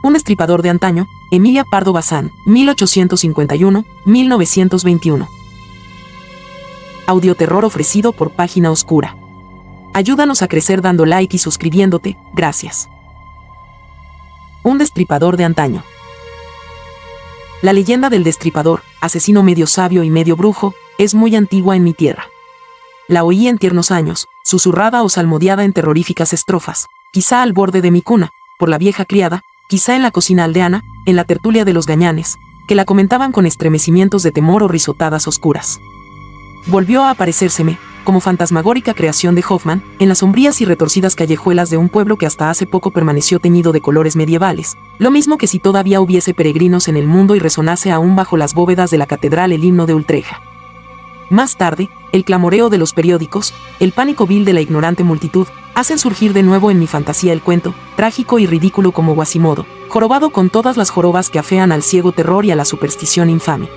Un destripador de antaño, Emilia Pardo Bazán, 1851-1921. Audioterror ofrecido por Página Oscura. Ayúdanos a crecer dando like y suscribiéndote, gracias. Un destripador de antaño. La leyenda del destripador, asesino medio sabio y medio brujo, es muy antigua en mi tierra. La oí en tiernos años, susurrada o salmodiada en terroríficas estrofas, quizá al borde de mi cuna, por la vieja criada, quizá en la cocina aldeana, en la tertulia de los gañanes, que la comentaban con estremecimientos de temor o risotadas oscuras. Volvió a aparecérseme, como fantasmagórica creación de Hoffman, en las sombrías y retorcidas callejuelas de un pueblo que hasta hace poco permaneció teñido de colores medievales, lo mismo que si todavía hubiese peregrinos en el mundo y resonase aún bajo las bóvedas de la catedral el himno de Utrecht. Más tarde, el clamoreo de los periódicos, el pánico vil de la ignorante multitud, hacen surgir de nuevo en mi fantasía el cuento, trágico y ridículo como Quasimodo, jorobado con todas las jorobas que afean al ciego terror y a la superstición infame.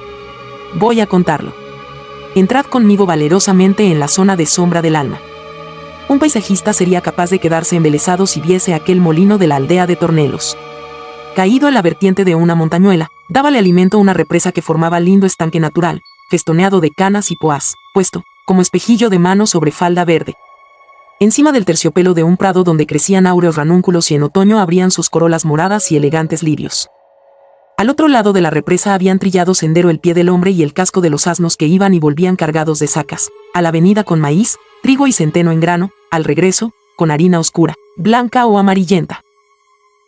Voy a contarlo. Entrad conmigo valerosamente en la zona de sombra del alma. Un paisajista sería capaz de quedarse embelesado si viese aquel molino de la aldea de Tornelos. Caído en la vertiente de una montañuela, dábale alimento una represa que formaba lindo estanque natural, festoneado de canas y poás, puesto, como espejillo de mano sobre falda verde. Encima del terciopelo de un prado donde crecían áureos ranúnculos y en otoño abrían sus corolas moradas y elegantes lirios. Al otro lado de la represa habían trillado sendero el pie del hombre y el casco de los asnos que iban y volvían cargados de sacas, a la avenida con maíz, trigo y centeno en grano, al regreso, con harina oscura, blanca o amarillenta.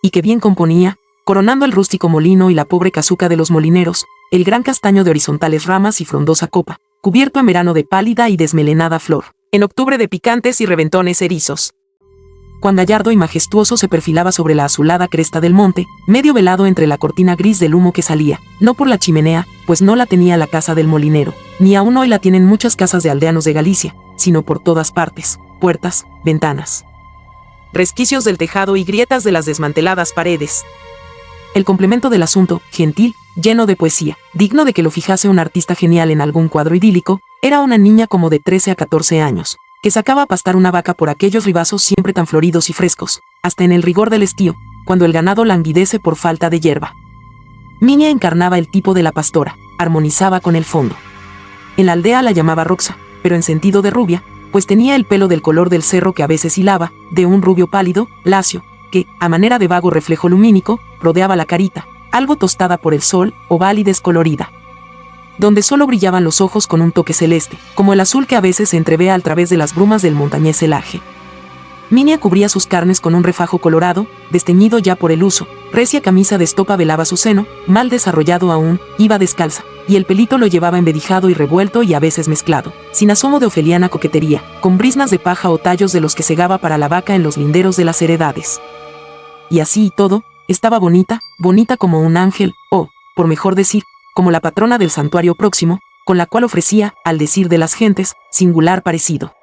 Y que bien componía, coronando el rústico molino y la pobre casuca de los molineros, el gran castaño de horizontales ramas y frondosa copa, cubierto en verano de pálida y desmelenada flor, en octubre de picantes y reventones erizos. Cuán gallardo y majestuoso se perfilaba sobre la azulada cresta del monte, medio velado entre la cortina gris del humo que salía, no por la chimenea, pues no la tenía la casa del molinero, ni aún hoy la tienen muchas casas de aldeanos de Galicia, sino por todas partes, puertas, ventanas, resquicios del tejado y grietas de las desmanteladas paredes. El complemento del asunto, gentil, lleno de poesía, digno de que lo fijase un artista genial en algún cuadro idílico, era una niña como de 13 a 14 años, que sacaba a pastar una vaca por aquellos ribazos siempre tan floridos y frescos, hasta en el rigor del estío, cuando el ganado languidece por falta de hierba. Miña encarnaba el tipo de la pastora, armonizaba con el fondo. En la aldea la llamaba Roxa, pero en sentido de rubia, pues tenía el pelo del color del cerro que a veces hilaba, de un rubio pálido, lacio, que, a manera de vago reflejo lumínico, rodeaba la carita, algo tostada por el sol, oval y descolorida, donde solo brillaban los ojos con un toque celeste, como el azul que a veces se entrevea a través de las brumas del montañés celaje. Minia cubría sus carnes con un refajo colorado, desteñido ya por el uso, recia camisa de estopa velaba su seno, mal desarrollado aún, iba descalza, y el pelito lo llevaba embedijado y revuelto y a veces mezclado, sin asomo de ofeliana coquetería, con briznas de paja o tallos de los que segaba para la vaca en los linderos de las heredades. Y así y todo, estaba bonita, bonita como un ángel, o, por mejor decir, como la patrona del santuario próximo, con la cual ofrecía, al decir de las gentes, singular parecido.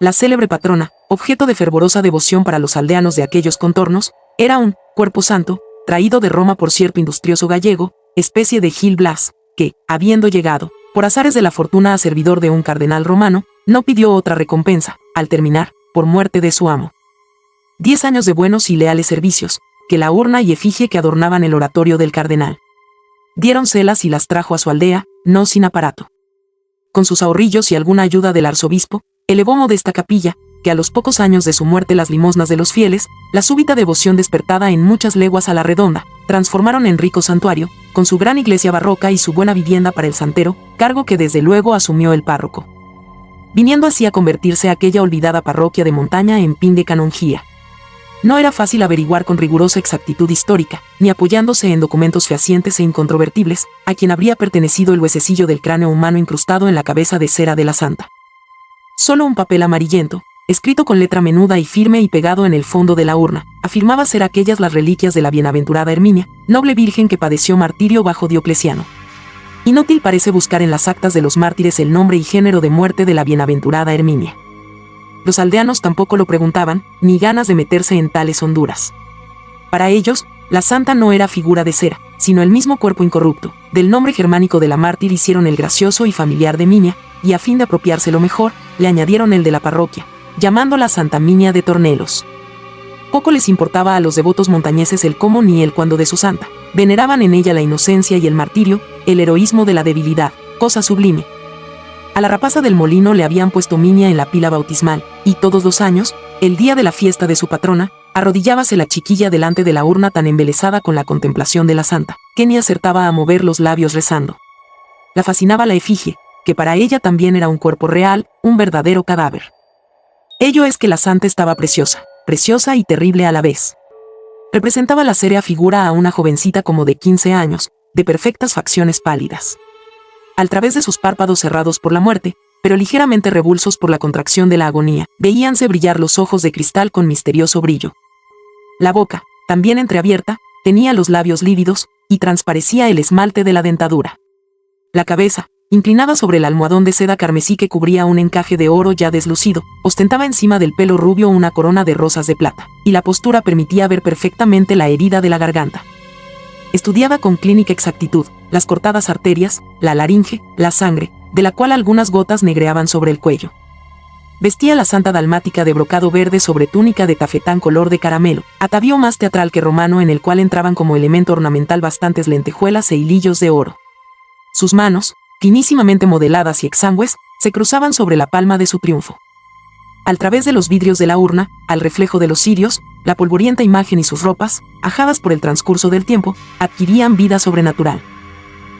La célebre patrona, objeto de fervorosa devoción para los aldeanos de aquellos contornos, era un cuerpo santo, traído de Roma por cierto industrioso gallego, especie de Gil Blas, que, habiendo llegado, por azares de la fortuna a servidor de un cardenal romano, no pidió otra recompensa, al terminar, por muerte de su amo, 10 años de buenos y leales servicios, que la urna y efigie que adornaban el oratorio del cardenal. Diéronselas y las trajo a su aldea, no sin aparato. Con sus ahorrillos y alguna ayuda del arzobispo, elevó modesta capilla, que a los pocos años de su muerte las limosnas de los fieles, la súbita devoción despertada en muchas leguas a la redonda, transformaron en rico santuario, con su gran iglesia barroca y su buena vivienda para el santero, cargo que desde luego asumió el párroco, viniendo así a convertirse aquella olvidada parroquia de montaña en pin de canonjía. No era fácil averiguar con rigurosa exactitud histórica, ni apoyándose en documentos fehacientes e incontrovertibles, a quien habría pertenecido el huesecillo del cráneo humano incrustado en la cabeza de cera de la santa. Solo un papel amarillento, escrito con letra menuda y firme y pegado en el fondo de la urna, afirmaba ser aquellas las reliquias de la bienaventurada Herminia, noble virgen que padeció martirio bajo Diocleciano. Inútil parece buscar en las actas de los mártires el nombre y género de muerte de la bienaventurada Herminia. Los aldeanos tampoco lo preguntaban, ni ganas de meterse en tales honduras. Para ellos, la santa no era figura de cera, sino el mismo cuerpo incorrupto. Del nombre germánico de la mártir hicieron el gracioso y familiar de Minia, y a fin de apropiárselo mejor, le añadieron el de la parroquia, llamándola Santa Minia de Tornelos. Poco les importaba a los devotos montañeses el cómo ni el cuándo de su santa. Veneraban en ella la inocencia y el martirio, el heroísmo de la debilidad, cosa sublime. A la rapaza del molino le habían puesto Minia en la pila bautismal, y todos los años, el día de la fiesta de su patrona, arrodillábase la chiquilla delante de la urna tan embelesada con la contemplación de la santa, que ni acertaba a mover los labios rezando. La fascinaba la efigie, que para ella también era un cuerpo real, un verdadero cadáver. Ello es que la santa estaba preciosa y terrible a la vez. Representaba la sérea figura a una jovencita como de 15 años, de perfectas facciones pálidas. Al través de sus párpados cerrados por la muerte, pero ligeramente revulsos por la contracción de la agonía, veíanse brillar los ojos de cristal con misterioso brillo. La boca, también entreabierta, tenía los labios lívidos, y transparecía el esmalte de la dentadura. La cabeza, inclinada sobre el almohadón de seda carmesí que cubría un encaje de oro ya deslucido, ostentaba encima del pelo rubio una corona de rosas de plata, y la postura permitía ver perfectamente la herida de la garganta. Estudiaba con clínica exactitud las cortadas arterias, la laringe, la sangre, de la cual algunas gotas negreaban sobre el cuello. Vestía la santa dalmática de brocado verde sobre túnica de tafetán color de caramelo, atavío más teatral que romano en el cual entraban como elemento ornamental bastantes lentejuelas e hilillos de oro. Sus manos, finísimamente modeladas y exangües, se cruzaban sobre la palma de su triunfo. Al través de los vidrios de la urna, al reflejo de los cirios, la polvorienta imagen y sus ropas, ajadas por el transcurso del tiempo, adquirían vida sobrenatural.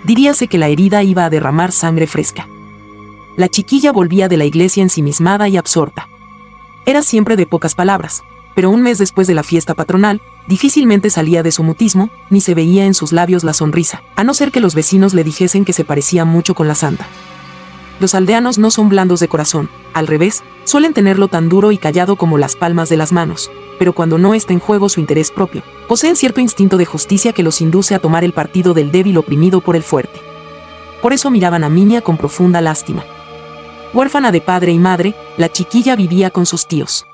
Diríase que la herida iba a derramar sangre fresca. La chiquilla volvía de la iglesia ensimismada y absorta. Era siempre de pocas palabras, pero un mes después de la fiesta patronal, difícilmente salía de su mutismo, ni se veía en sus labios la sonrisa, a no ser que los vecinos le dijesen que se parecía mucho con la santa. Los aldeanos no son blandos de corazón, al revés, suelen tenerlo tan duro y callado como las palmas de las manos, pero cuando no está en juego su interés propio, poseen cierto instinto de justicia que los induce a tomar el partido del débil oprimido por el fuerte. Por eso miraban a Minia con profunda lástima. Huérfana de padre y madre, la chiquilla vivía con sus tíos.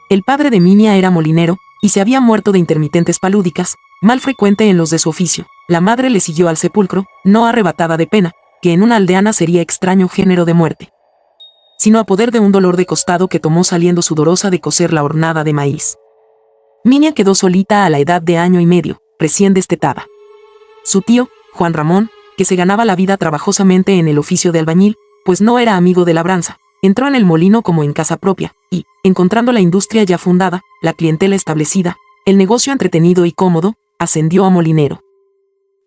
El padre de Minia era molinero, y se había muerto de intermitentes palúdicas, mal frecuente en los de su oficio. La madre le siguió al sepulcro, no arrebatada de pena, que en una aldeana sería extraño género de muerte, sino a poder de un dolor de costado que tomó saliendo sudorosa de coser la hornada de maíz. Minia quedó solita a la edad de 1 año y medio, recién destetada. Su tío, Juan Ramón, que se ganaba la vida trabajosamente en el oficio de albañil, pues no era amigo de labranza, entró en el molino como en casa propia, y, encontrando la industria ya fundada, la clientela establecida, el negocio entretenido y cómodo, ascendió a molinero.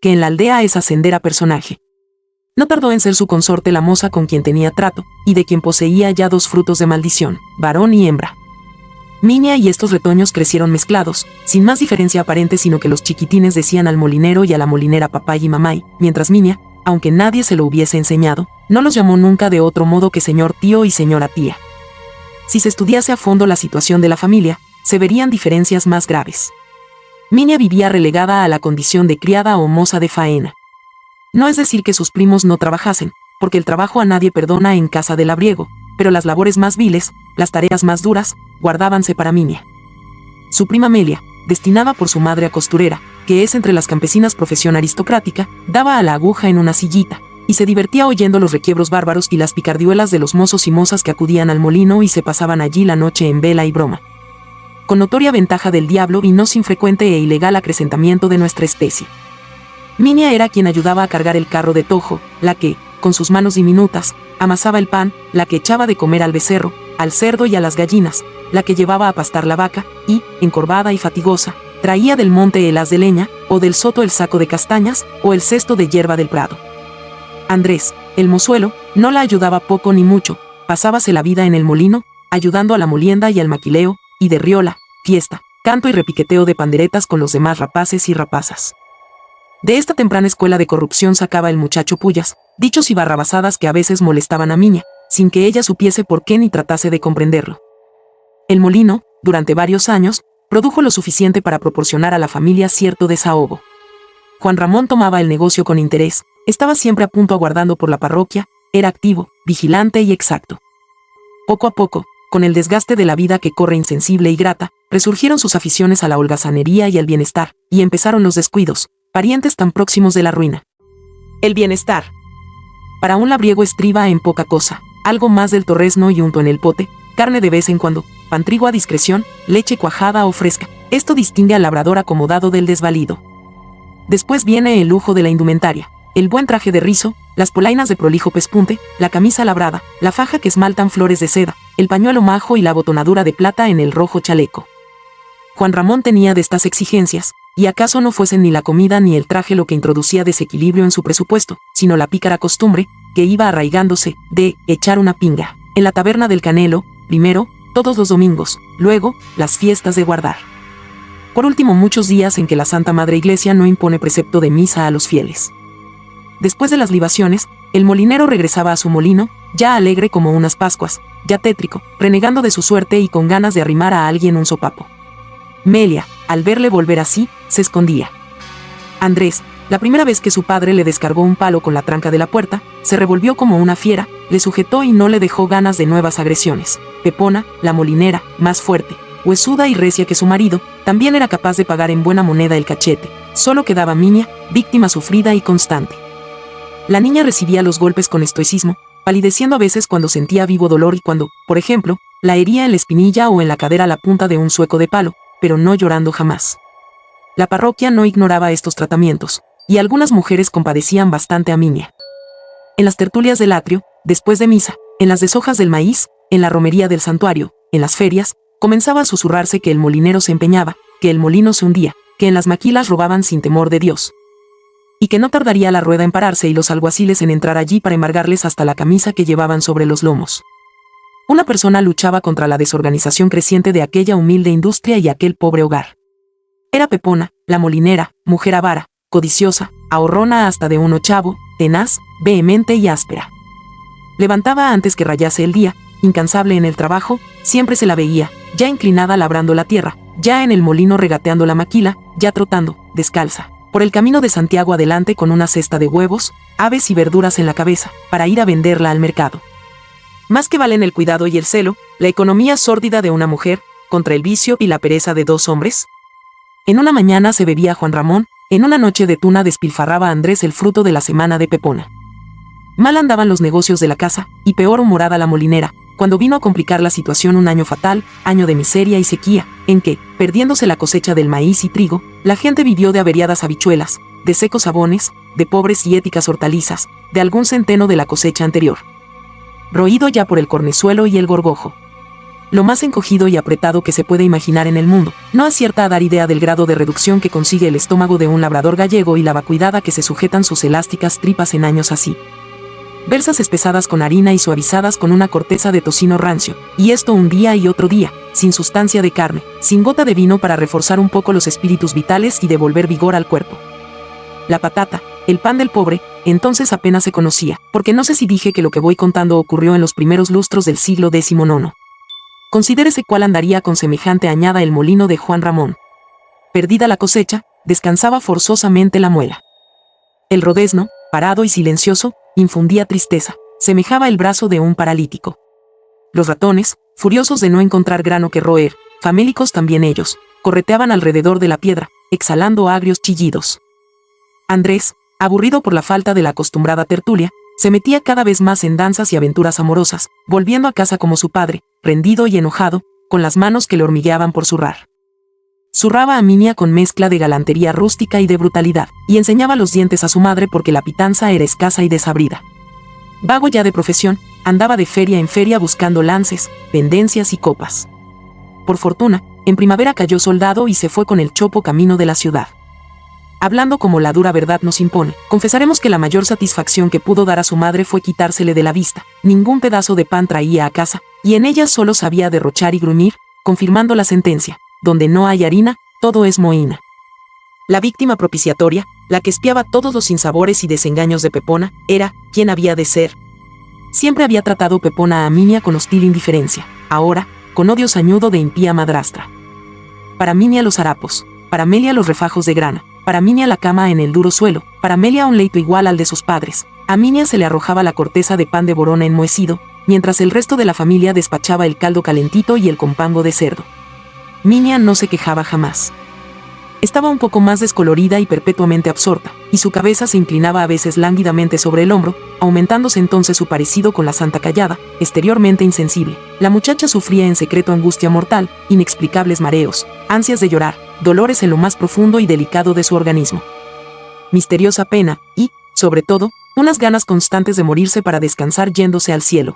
Que en la aldea es ascender a personaje. No tardó en ser su consorte la moza con quien tenía trato, y de quien poseía ya 2 frutos de maldición, varón y hembra. Minia y estos retoños crecieron mezclados, sin más diferencia aparente sino que los chiquitines decían al molinero y a la molinera papay y mamay, mientras Minia, aunque nadie se lo hubiese enseñado, no los llamó nunca de otro modo que señor tío y señora tía. Si se estudiase a fondo la situación de la familia, se verían diferencias más graves. Minia vivía relegada a la condición de criada o moza de faena. No es decir que sus primos no trabajasen, porque el trabajo a nadie perdona en casa del labriego, pero las labores más viles, las tareas más duras, guardábanse para Minia. Su prima Amelia, destinada por su madre a costurera, que es entre las campesinas profesión aristocrática, daba a la aguja en una sillita, y se divertía oyendo los requiebros bárbaros y las picardiuelas de los mozos y mozas que acudían al molino y se pasaban allí la noche en vela y broma. Con notoria ventaja del diablo y no sin frecuente e ilegal acrecentamiento de nuestra especie. Minia era quien ayudaba a cargar el carro de Tojo, la que, con sus manos diminutas, amasaba el pan, la que echaba de comer al becerro, al cerdo y a las gallinas, la que llevaba a pastar la vaca, y, encorvada y fatigosa, traía del monte el haz de leña, o del soto el saco de castañas, o el cesto de hierba del prado. Andrés, el mozuelo, no la ayudaba poco ni mucho, pasábase la vida en el molino, ayudando a la molienda y al maquileo, y de riola, fiesta, canto y repiqueteo de panderetas con los demás rapaces y rapazas. De esta temprana escuela de corrupción sacaba el muchacho pullas, dichos y barrabasadas que a veces molestaban a Minia, sin que ella supiese por qué ni tratase de comprenderlo. El molino, durante varios años, produjo lo suficiente para proporcionar a la familia cierto desahogo. Juan Ramón tomaba el negocio con interés, estaba siempre a punto aguardando por la parroquia, era activo, vigilante y exacto. Poco a poco, con el desgaste de la vida que corre insensible y grata, resurgieron sus aficiones a la holgazanería y al bienestar, y empezaron los descuidos, parientes tan próximos de la ruina. El bienestar. Para un labriego estriba en poca cosa, algo más del torrezno y unto en el pote, carne de vez en cuando, pan trigo a discreción, leche cuajada o fresca. Esto distingue al labrador acomodado del desvalido. Después viene el lujo de la indumentaria, el buen traje de rizo, las polainas de prolijo pespunte, la camisa labrada, la faja que esmaltan flores de seda, el pañuelo majo y la abotonadura de plata en el rojo chaleco. Juan Ramón tenía de estas exigencias, y acaso no fuesen ni la comida ni el traje lo que introducía desequilibrio en su presupuesto, sino la pícara costumbre, que iba arraigándose, de echar una pinga en la taberna del Canelo, primero, todos los domingos, luego, las fiestas de guardar. Por último, muchos días en que la Santa Madre Iglesia no impone precepto de misa a los fieles. Después de las libaciones, el molinero regresaba a su molino, ya alegre como unas Pascuas, ya tétrico, renegando de su suerte y con ganas de arrimar a alguien un sopapo. Melia, al verle volver así, se escondía. Andrés, la primera vez que su padre le descargó un palo con la tranca de la puerta, se revolvió como una fiera, le sujetó y no le dejó ganas de nuevas agresiones. Pepona, la molinera, más fuerte, huesuda y recia que su marido, también era capaz de pagar en buena moneda el cachete. Solo quedaba Minia, víctima sufrida y constante. La niña recibía los golpes con estoicismo, palideciendo a veces cuando sentía vivo dolor y cuando, por ejemplo, la hería en la espinilla o en la cadera la punta de un zueco de palo, pero no llorando jamás. La parroquia no ignoraba estos tratamientos, y algunas mujeres compadecían bastante a Minia. En las tertulias del atrio, después de misa, en las deshojas del maíz, en la romería del santuario, en las ferias, comenzaba a susurrarse que el molinero se empeñaba, que el molino se hundía, que en las maquilas robaban sin temor de Dios, y que no tardaría la rueda en pararse y los alguaciles en entrar allí para embargarles hasta la camisa que llevaban sobre los lomos. Una persona luchaba contra la desorganización creciente de aquella humilde industria y aquel pobre hogar. Era Pepona, la molinera, mujer avara, codiciosa, ahorrona hasta de un ochavo, tenaz, vehemente y áspera. Levantaba antes que rayase el día, incansable en el trabajo, siempre se la veía, ya inclinada labrando la tierra, ya en el molino regateando la maquila, ya trotando, descalza, por el camino de Santiago adelante con una cesta de huevos, aves y verduras en la cabeza, para ir a venderla al mercado. Más que valen el cuidado y el celo, la economía sórdida de una mujer, contra el vicio y la pereza de dos hombres. En una mañana se bebía Juan Ramón, en una noche de tuna despilfarraba Andrés el fruto de la semana de Pepona. Mal andaban los negocios de la casa, y peor humorada la molinera, cuando vino a complicar la situación un año fatal, año de miseria y sequía, en que, perdiéndose la cosecha del maíz y trigo, la gente vivió de averiadas habichuelas, de secos sabones, de pobres y éticas hortalizas, de algún centeno de la cosecha anterior. Roído ya por el cornezuelo y el gorgojo. Lo más encogido y apretado que se puede imaginar en el mundo, no acierta a dar idea del grado de reducción que consigue el estómago de un labrador gallego y la vacuidad a que se sujetan sus elásticas tripas en años así. Versas espesadas con harina y suavizadas con una corteza de tocino rancio, y esto un día y otro día, sin sustancia de carne, sin gota de vino para reforzar un poco los espíritus vitales y devolver vigor al cuerpo. La patata, el pan del pobre, entonces apenas se conocía, porque no sé si dije que lo que voy contando ocurrió en los primeros lustros del siglo XIX. Considérese cuál andaría con semejante añada el molino de Juan Ramón. Perdida la cosecha, descansaba forzosamente la muela. El rodezno, parado y silencioso, infundía tristeza, semejaba el brazo de un paralítico. Los ratones, furiosos de no encontrar grano que roer, famélicos también ellos, correteaban alrededor de la piedra, exhalando agrios chillidos. Andrés, aburrido por la falta de la acostumbrada tertulia, se metía cada vez más en danzas y aventuras amorosas, volviendo a casa como su padre, rendido y enojado, con las manos que le hormigueaban por zurrar. Zurraba a Minia con mezcla de galantería rústica y de brutalidad, y enseñaba los dientes a su madre porque la pitanza era escasa y desabrida. Vago ya de profesión, andaba de feria en feria buscando lances, pendencias y copas. Por fortuna, en primavera cayó soldado y se fue con el chopo camino de la ciudad. Hablando como la dura verdad nos impone, confesaremos que la mayor satisfacción que pudo dar a su madre fue quitársele de la vista. Ningún pedazo de pan traía a casa, y en ella solo sabía derrochar y gruñir, confirmando la sentencia: donde no hay harina, todo es mohína. La víctima propiciatoria, la que espiaba todos los sinsabores y desengaños de Pepona, era quien había de ser. Siempre había tratado Pepona a Minia con hostil indiferencia, ahora, con odio sañudo de impía madrastra. Para Minia los harapos, para Melia los refajos de grana, para Minia la cama en el duro suelo, para Melia un leito igual al de sus padres. A Minia se le arrojaba la corteza de pan de borona enmohecido, mientras el resto de la familia despachaba el caldo calentito y el compango de cerdo. Minia no se quejaba jamás. Estaba estaba un poco más descolorida y perpetuamente absorta, y su cabeza se inclinaba a veces lánguidamente sobre el hombro, aumentándose entonces su parecido con la santa callada, exteriormente insensible. La muchacha sufría en secreto angustia mortal, inexplicables mareos, ansias de llorar, dolores en lo más profundo y delicado de su organismo. Misteriosa pena, y, sobre todo, unas ganas constantes de morirse para descansar yéndose al cielo.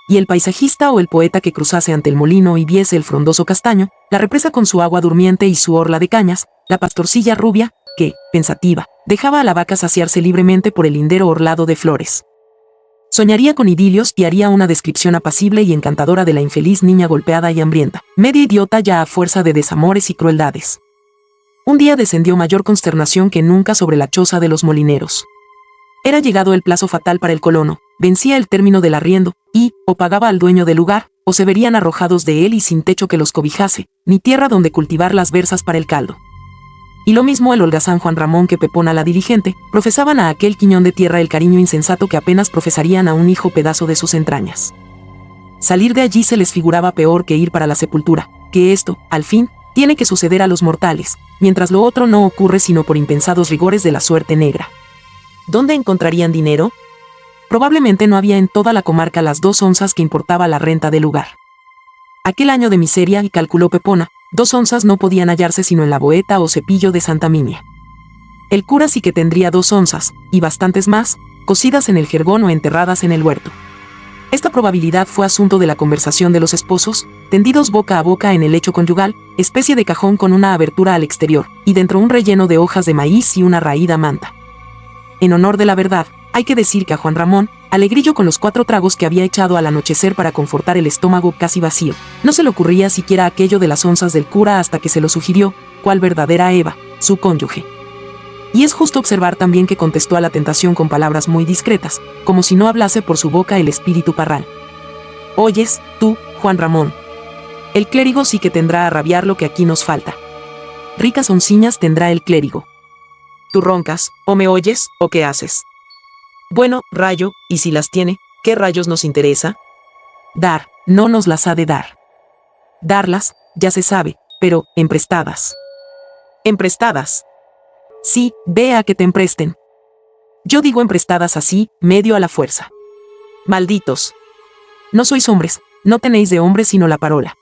Y el paisajista o el poeta que cruzase ante el molino y viese el frondoso castaño, la represa con su agua durmiente y su orla de cañas, la pastorcilla rubia, que, pensativa, dejaba a la vaca saciarse libremente por el lindero orlado de flores. Soñaría con idilios y haría una descripción apacible y encantadora de la infeliz niña golpeada y hambrienta, media idiota ya a fuerza de desamores y crueldades. Un día descendió mayor consternación que nunca sobre la choza de los molineros. Era llegado el plazo fatal para el colono, vencía el término del arriendo, y, o pagaba al dueño del lugar, o se verían arrojados de él y sin techo que los cobijase, ni tierra donde cultivar las berzas para el caldo. Y lo mismo el holgazán Juan Ramón que Pepona la dirigente, profesaban a aquel quiñón de tierra el cariño insensato que apenas profesarían a un hijo pedazo de sus entrañas. Salir de allí se les figuraba peor que ir para la sepultura, que esto, al fin, tiene que suceder a los mortales, mientras lo otro no ocurre sino por impensados rigores de la suerte negra. ¿Dónde encontrarían dinero? Probablemente no había en toda la comarca las 2 onzas que importaba la renta del lugar. Aquel año de miseria, y calculó Pepona, 2 onzas no podían hallarse sino en la Boeta o Cepillo de Santa Minia. El cura sí que tendría 2 onzas, y bastantes más, cocidas en el jergón o enterradas en el huerto. Esta probabilidad fue asunto de la conversación de los esposos, tendidos boca a boca en el lecho conyugal, especie de cajón con una abertura al exterior, y dentro un relleno de hojas de maíz y una raída manta. En honor de la verdad, hay que decir que a Juan Ramón, alegrillo con los 4 tragos que había echado al anochecer para confortar el estómago casi vacío, no se le ocurría siquiera aquello de las onzas del cura hasta que se lo sugirió, cual verdadera Eva, su cónyuge. Y es justo observar también que contestó a la tentación con palabras muy discretas, como si no hablase por su boca el espíritu parral. Oyes, tú, Juan Ramón. El clérigo sí que tendrá a rabiar lo que aquí nos falta. Ricas onciñas tendrá el clérigo. Tú roncas, o me oyes, o qué haces. Bueno, rayo, y si las tiene, ¿qué rayos nos interesa? Dar, no nos las ha de dar. Darlas, ya se sabe, pero, emprestadas. ¿Emprestadas? Sí, ve a que te empresten. Yo digo emprestadas así, medio a la fuerza. Malditos. No sois hombres, no tenéis de hombres sino la parola.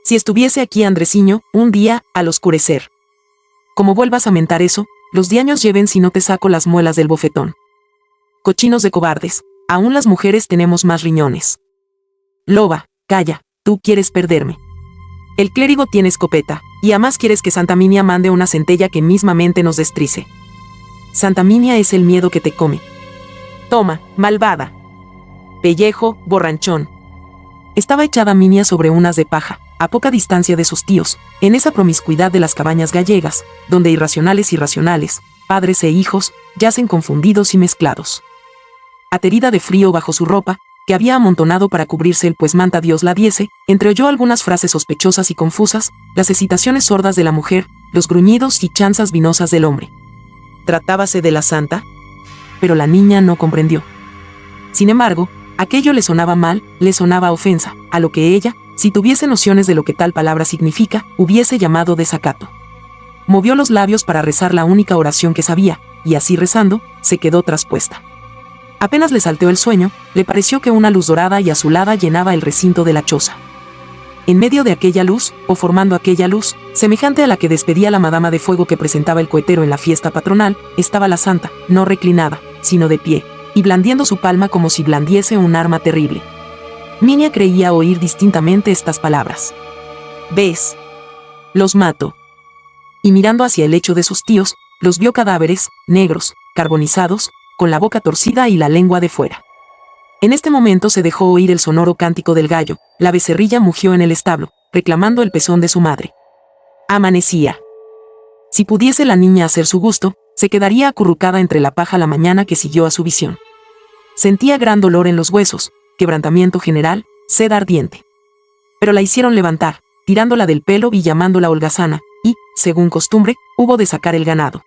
Si estuviese aquí Andresiño, un día, al oscurecer. Como vuelvas a mentar eso, los diaños lleven si no te saco las muelas del bofetón. Cochinos de cobardes, aún las mujeres tenemos más riñones. Loba, calla, tú quieres perderme. El clérigo tiene escopeta, y además quieres que Santa Minia mande una centella que mismamente nos destrice. Santa Minia es el miedo que te come. Toma, malvada. Pellejo, borranchón. Estaba echada Minia sobre unas de paja, a poca distancia de sus tíos, en esa promiscuidad de las cabañas gallegas, donde irracionales, padres e hijos, yacen confundidos y mezclados. Aterida de frío bajo su ropa, que había amontonado para cubrirse el pues manta Dios la diese, entreoyó algunas frases sospechosas y confusas, las hesitaciones sordas de la mujer, los gruñidos y chanzas vinosas del hombre. ¿Tratábase de la santa? Pero la niña no comprendió. Sin embargo, aquello le sonaba mal, le sonaba ofensa, a lo que ella, si tuviese nociones de lo que tal palabra significa, hubiese llamado desacato. Movió los labios para rezar la única oración que sabía, y así rezando, se quedó traspuesta. Apenas le salteó el sueño, le pareció que una luz dorada y azulada llenaba el recinto de la choza. En medio de aquella luz, o formando aquella luz, semejante a la que despedía la madama de fuego que presentaba el cohetero en la fiesta patronal, estaba la santa, no reclinada, sino de pie, y blandiendo su palma como si blandiese un arma terrible. Minia creía oír distintamente estas palabras. ¿Ves? Los mato. Y mirando hacia el lecho de sus tíos, los vio cadáveres, negros, carbonizados, con la boca torcida y la lengua de fuera. En este momento se dejó oír el sonoro cántico del gallo, la becerrilla mugió en el establo, reclamando el pezón de su madre. Amanecía. Si pudiese la niña hacer su gusto, se quedaría acurrucada entre la paja la mañana que siguió a su visión. Sentía gran dolor en los huesos, quebrantamiento general, sed ardiente. Pero la hicieron levantar, tirándola del pelo y llamándola holgazana, y, según costumbre, hubo de sacar el ganado.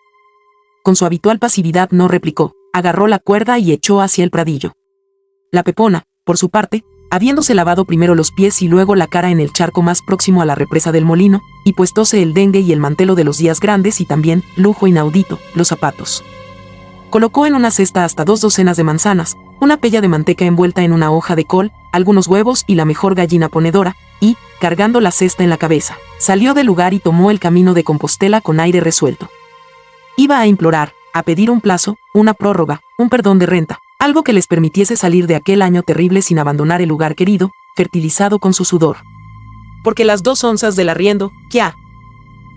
Con su habitual pasividad no replicó, agarró la cuerda y echó hacia el pradillo. La Pepona, por su parte, habiéndose lavado primero los pies y luego la cara en el charco más próximo a la represa del molino, y puestóse el dengue y el mantelo de los días grandes y también, lujo inaudito, los zapatos. Colocó en una cesta hasta 2 docenas de manzanas, una pella de manteca envuelta en una hoja de col, algunos huevos y la mejor gallina ponedora, y, cargando la cesta en la cabeza, salió del lugar y tomó el camino de Compostela con aire resuelto. Iba a implorar, a pedir un plazo, una prórroga, un perdón de renta, algo que les permitiese salir de aquel año terrible sin abandonar el lugar querido, fertilizado con su sudor. Porque las 2 onzas del arriendo, ¿qué?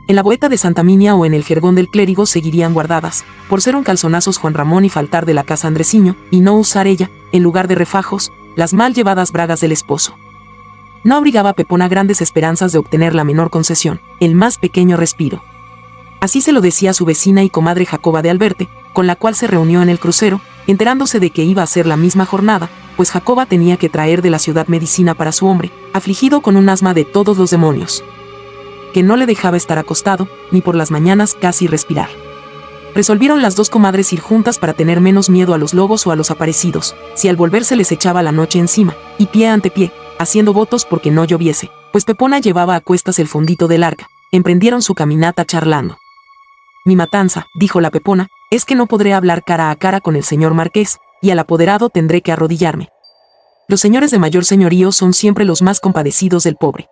En la boeta de Santa Minia o en el jergón del clérigo seguirían guardadas, por ser un calzonazos Juan Ramón y faltar de la casa Andresiño, y no usar ella, en lugar de refajos, las mal llevadas bragas del esposo. No abrigaba Pepona grandes esperanzas de obtener la menor concesión, el más pequeño respiro. Así se lo decía a su vecina y comadre Jacoba de Alberte, con la cual se reunió en el crucero, enterándose de que iba a ser la misma jornada, pues Jacoba tenía que traer de la ciudad medicina para su hombre, afligido con un asma de todos los demonios, que no le dejaba estar acostado, ni por las mañanas casi respirar. Resolvieron las 2 comadres ir juntas para tener menos miedo a los lobos o a los aparecidos, si al volverse les echaba la noche encima, y pie ante pie, haciendo votos porque no lloviese, pues Pepona llevaba a cuestas el fondito del arca. Emprendieron su caminata charlando. Mi matanza, dijo la Pepona, es que no podré hablar cara a cara con el señor marqués, y al apoderado tendré que arrodillarme. Los señores de mayor señorío son siempre los más compadecidos del pobre.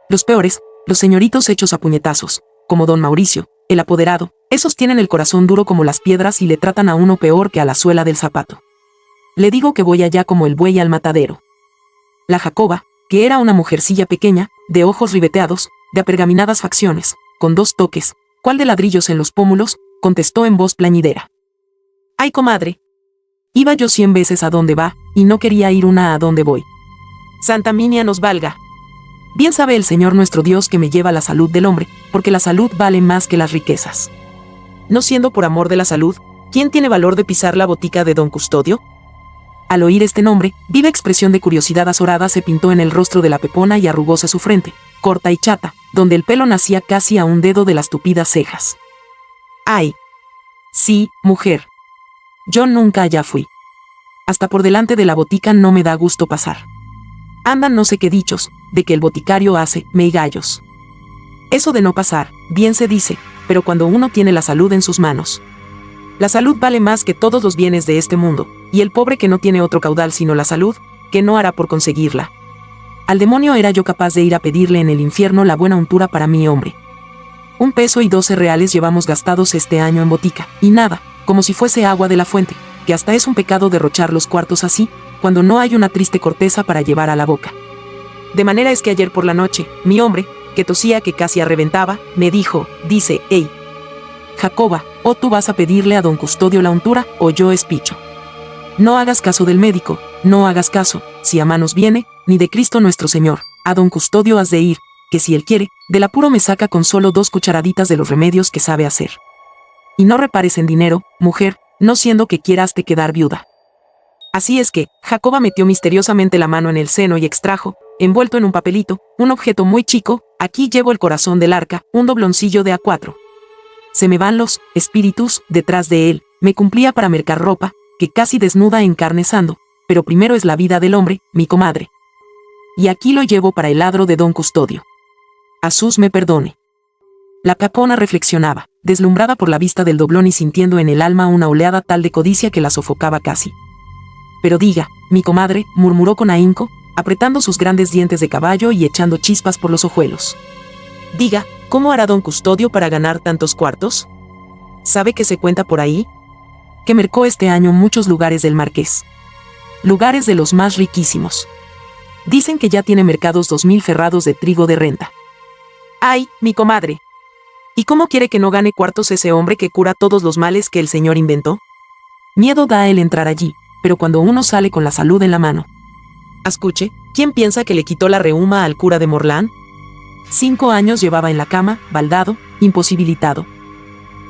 Los peores, los señoritos hechos a puñetazos, como don Mauricio, el apoderado, esos tienen el corazón duro como las piedras y le tratan a uno peor que a la suela del zapato. Le digo que voy allá como el buey al matadero. La Jacoba, que era una mujercilla pequeña, de ojos ribeteados, de apergaminadas facciones, con 2 toques, cual de ladrillos en los pómulos, contestó en voz plañidera. ¡Ay, comadre! Iba yo 100 veces a donde va, y no quería ir una a donde voy. Santa Minia nos valga. Bien sabe el Señor nuestro Dios que me lleva la salud del hombre, porque la salud vale más que las riquezas. No siendo por amor de la salud, ¿quién tiene valor de pisar la botica de don Custodio? Al oír este nombre, viva expresión de curiosidad azorada se pintó en el rostro de la Pepona y arrugóse su frente, corta y chata, donde el pelo nacía casi a un dedo de las tupidas cejas. ¡Ay! Sí, mujer. Yo nunca allá fui. Hasta por delante de la botica no me da gusto pasar. Andan no sé qué dichos, de que el boticario hace meigallos. Eso de no pasar, bien se dice, pero cuando uno tiene la salud en sus manos. La salud vale más que todos los bienes de este mundo, y el pobre que no tiene otro caudal sino la salud, que no hará por conseguirla. Al demonio era yo capaz de ir a pedirle en el infierno la buena untura para mi hombre. 1 peso y 12 reales llevamos gastados este año en botica, y nada, como si fuese agua de la fuente, que hasta es un pecado derrochar los cuartos así, cuando no hay una triste corteza para llevar a la boca. De manera es que ayer por la noche, mi hombre, que tosía que casi arreventaba, me dice, «Ey, Jacoba, o tú vas a pedirle a don Custodio la untura, o yo espicho. No hagas caso del médico, no hagas caso, si a manos viene, ni de Cristo nuestro Señor, a don Custodio has de ir, que si él quiere, del apuro me saca con solo 2 cucharaditas de los remedios que sabe hacer. Y no repares en dinero, mujer, no siendo que quieras te quedar viuda». Así es que, Jacoba metió misteriosamente la mano en el seno y extrajo, envuelto en un papelito, un objeto muy chico, aquí llevo el corazón del arca, un dobloncillo de A4. Se me van los espíritus detrás de él, me cumplía para mercar ropa, que casi desnuda encarnezando, pero primero es la vida del hombre, mi comadre. Y aquí lo llevo para el ladro de don Custodio. Asús me perdone. La Pepona reflexionaba, deslumbrada por la vista del doblón y sintiendo en el alma una oleada tal de codicia que la sofocaba casi. Pero diga, mi comadre, murmuró con ahínco, apretando sus grandes dientes de caballo y echando chispas por los ojuelos. Diga, ¿cómo hará don Custodio para ganar tantos cuartos? ¿Sabe que se cuenta por ahí? Que mercó este año muchos lugares del marqués. Lugares de los más riquísimos. Dicen que ya tiene mercados 2000 ferrados de trigo de renta. ¡Ay, mi comadre! ¿Y cómo quiere que no gane cuartos ese hombre que cura todos los males que el Señor inventó? Miedo da el entrar allí, pero cuando uno sale con la salud en la mano. Escuche, ¿quién piensa que le quitó la reuma al cura de Morlán? 5 años llevaba en la cama, baldado, imposibilitado.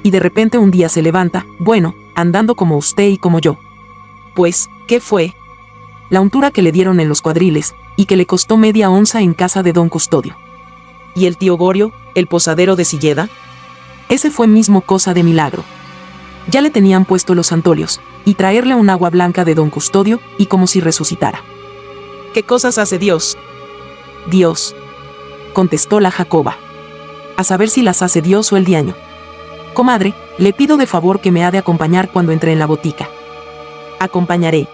Y de repente un día se levanta, bueno, andando como usted y como yo. Pues, ¿qué fue? La untura que le dieron en los cuadriles, y que le costó media onza en casa de don Custodio. ¿Y el tío Gorio, el posadero de Silleda? Ese fue mismo cosa de milagro. Ya le tenían puesto los santolios, y traerle un agua blanca de don Custodio, y como si resucitara. ¿Qué cosas hace Dios? Dios, contestó la Jacoba. A saber si las hace Dios o el diaño. Comadre, le pido de favor que me ha de acompañar cuando entre en la botica. Acompañaré.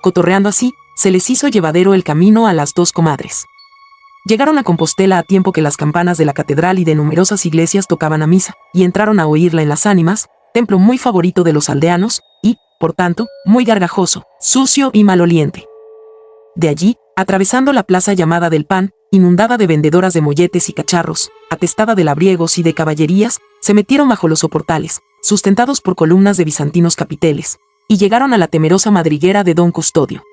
Cotorreando así, se les hizo llevadero el camino a las dos comadres. Llegaron a Compostela a tiempo que las campanas de la catedral y de numerosas iglesias tocaban a misa, y entraron a oírla en las Ánimas, templo muy favorito de los aldeanos, y, por tanto, muy gargajoso, sucio y maloliente. De allí, atravesando la plaza llamada del Pan, inundada de vendedoras de molletes y cacharros, atestada de labriegos y de caballerías, se metieron bajo los soportales, sustentados por columnas de bizantinos capiteles, y llegaron a la temerosa madriguera de don Custodio.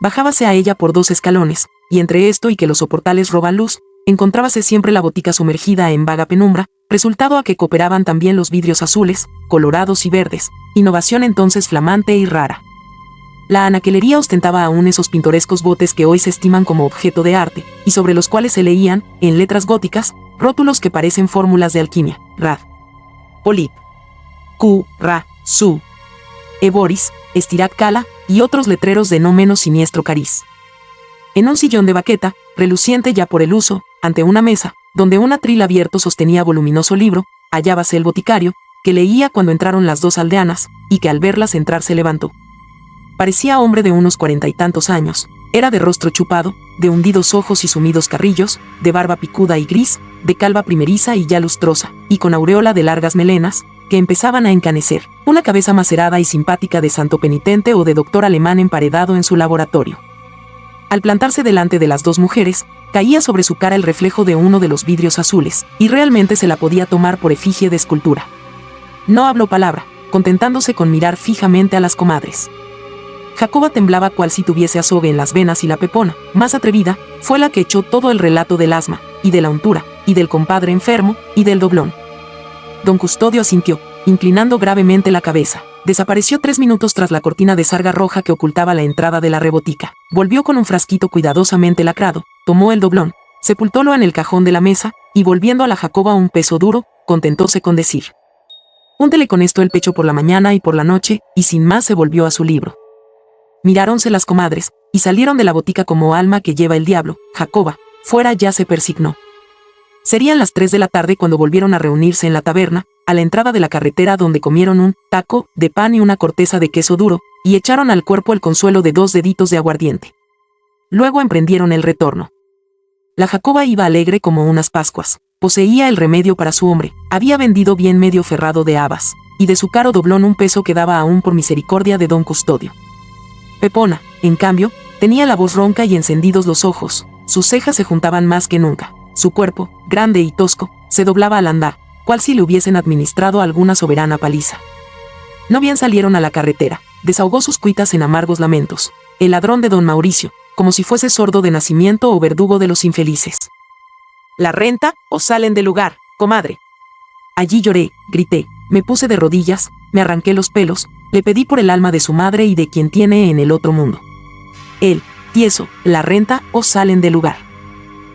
Bajábase a ella por 2 escalones, y entre esto y que los soportales roban luz, encontrábase siempre la botica sumergida en vaga penumbra, resultado a que cooperaban también los vidrios azules, colorados y verdes, innovación entonces flamante y rara. La anaquelería ostentaba aún esos pintorescos botes que hoy se estiman como objeto de arte, y sobre los cuales se leían, en letras góticas, rótulos que parecen fórmulas de alquimia: Rad, Polip, Q, Ra, Su, Eboris, Estirat Cala, y otros letreros de no menos siniestro cariz. En un sillón de baqueta, reluciente ya por el uso, ante una mesa, donde un atril abierto sostenía voluminoso libro, hallábase el boticario, que leía cuando entraron las dos aldeanas, y que al verlas entrar se levantó. Parecía hombre de unos 40 y tantos años, era de rostro chupado, de hundidos ojos y sumidos carrillos, de barba picuda y gris, de calva primeriza y ya lustrosa, y con aureola de largas melenas, que empezaban a encanecer, una cabeza macerada y simpática de santo penitente o de doctor alemán emparedado en su laboratorio. Al plantarse delante de las dos mujeres, caía sobre su cara el reflejo de uno de los vidrios azules, y realmente se la podía tomar por efigie de escultura. No habló palabra, contentándose con mirar fijamente a las comadres. Jacoba temblaba cual si tuviese azogue en las venas, y la Pepona, más atrevida, fue la que echó todo el relato del asma, y de la untura, y del compadre enfermo, y del doblón. Don Custodio asintió, inclinando gravemente la cabeza. Desapareció 3 minutos tras la cortina de sarga roja que ocultaba la entrada de la rebotica. Volvió con un frasquito cuidadosamente lacrado, tomó el doblón, sepultólo en el cajón de la mesa, y volviendo a la Jacoba un peso duro, contentóse con decir: úntele con esto el pecho por la mañana y por la noche, y sin más se volvió a su libro. Miráronse las comadres, y salieron de la botica como alma que lleva el diablo. Jacoba, fuera ya, se persignó. Serían las 3 de la tarde cuando volvieron a reunirse en la taberna, a la entrada de la carretera, donde comieron un taco de pan y una corteza de queso duro, y echaron al cuerpo el consuelo de 2 deditos de aguardiente. Luego emprendieron el retorno. La Jacoba iba alegre como unas pascuas, poseía el remedio para su hombre, había vendido bien medio ferrado de habas, y de su caro doblón un peso quedaba aún por misericordia de don Custodio. Pepona, en cambio, tenía la voz ronca y encendidos los ojos, sus cejas se juntaban más que nunca, su cuerpo, grande y tosco, se doblaba al andar, cual si le hubiesen administrado alguna soberana paliza. No bien salieron a la carretera, desahogó sus cuitas en amargos lamentos, el ladrón de don Mauricio, como si fuese sordo de nacimiento o verdugo de los infelices. ¿La renta o salen del lugar, comadre? Allí lloré, grité, me puse de rodillas, me arranqué los pelos, le pedí por el alma de su madre y de quien tiene en el otro mundo. Él, tieso, la renta o salen del lugar.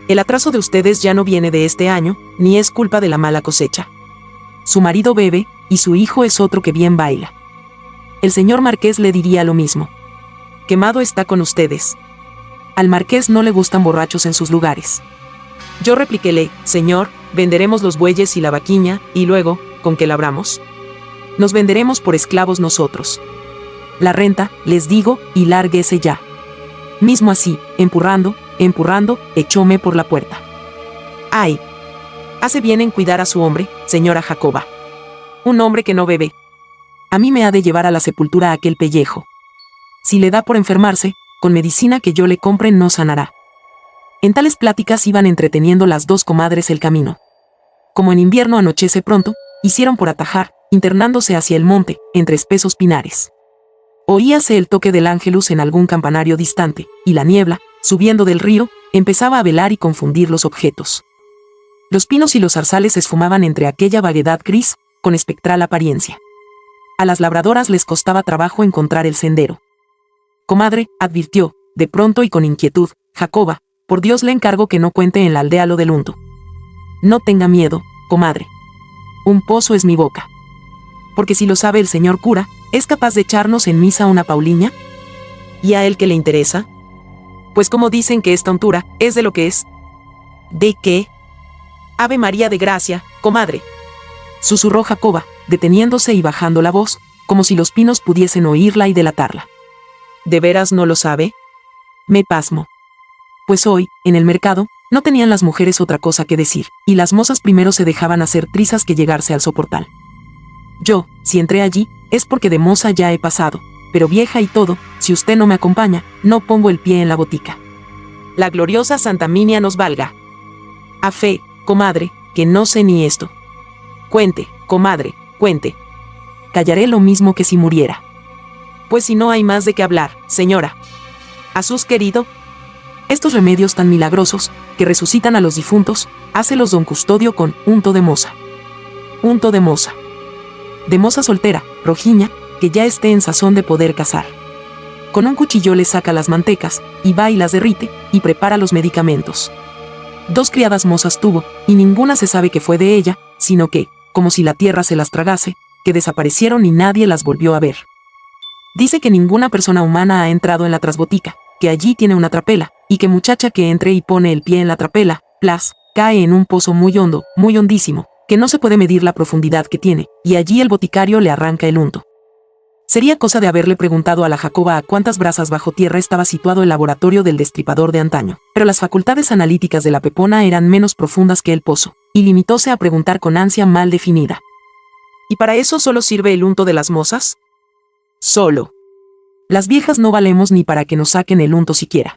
El atraso de ustedes ya no viene de este año, ni es culpa de la mala cosecha. Su marido bebe, y su hijo es otro que bien baila. El señor marqués le diría lo mismo. Quemado está con ustedes. Al marqués no le gustan borrachos en sus lugares. Yo repliquéle: señor, venderemos los bueyes y la vaquiña, y luego, ¿con qué labramos? Nos venderemos por esclavos nosotros. La renta, les digo, y lárguese ya. Mismo así, empurrando, echóme por la puerta. ¡Ay! Hace bien en cuidar a su hombre, señora Jacoba. Un hombre que no bebe. A mí me ha de llevar a la sepultura aquel pellejo. Si le da por enfermarse, con medicina que yo le compre no sanará. En tales pláticas iban entreteniendo las dos comadres el camino. Como en invierno anochece pronto, hicieron por atajar, internándose hacia el monte, entre espesos pinares. Oíase el toque del ángelus en algún campanario distante, y la niebla, subiendo del río, empezaba a velar y confundir los objetos. Los pinos y los zarzales se esfumaban entre aquella vaguedad gris, con espectral apariencia. A las labradoras les costaba trabajo encontrar el sendero. Comadre, advirtió, de pronto y con inquietud, Jacoba, por Dios le encargo que no cuente en la aldea lo del unto. No tenga miedo, comadre. Un pozo es mi boca. Porque si lo sabe el señor cura, ¿es capaz de echarnos en misa una pauliña? ¿Y a él qué le interesa? Pues como dicen que esta untura es de lo que es. ¿De qué? Ave María de Gracia, comadre. Susurró Jacoba, deteniéndose y bajando la voz, como si los pinos pudiesen oírla y delatarla. ¿De veras no lo sabe? Me pasmo. Pues hoy, en el mercado, no tenían las mujeres otra cosa que decir, y las mozas primero se dejaban hacer trizas que llegarse al soportal. Yo, si entré allí, es porque de moza ya he pasado, pero vieja y todo, si usted no me acompaña, no pongo el pie en la botica. La gloriosa Santa Minia nos valga. A fe, comadre, que no sé ni esto. Cuente, comadre, cuente. Callaré lo mismo que si muriera. Pues si no hay más de qué hablar, señora. ¿A sus querido? Estos remedios tan milagrosos, que resucitan a los difuntos, hácelos don Custodio con unto de moza. Unto de moza. De moza soltera, rojiña, que ya esté en sazón de poder casar. Con un cuchillo le saca las mantecas, y va y las derrite, y prepara los medicamentos. 2 criadas mozas tuvo, y ninguna se sabe que fue de ella, sino que, como si la tierra se las tragase, que desaparecieron y nadie las volvió a ver. Dice que ninguna persona humana ha entrado en la trasbotica, que allí tiene una trapela, y que muchacha que entre y pone el pie en la trapela, plas, cae en un pozo muy hondo, muy hondísimo, que no se puede medir la profundidad que tiene, y allí el boticario le arranca el unto. Sería cosa de haberle preguntado a la Jacoba a cuántas brazas bajo tierra estaba situado el laboratorio del destripador de antaño, pero las facultades analíticas de la Pepona eran menos profundas que el pozo, y limitóse a preguntar con ansia mal definida. ¿Y para eso solo sirve el unto de las mozas? Solo. Las viejas no valemos ni para que nos saquen el unto siquiera.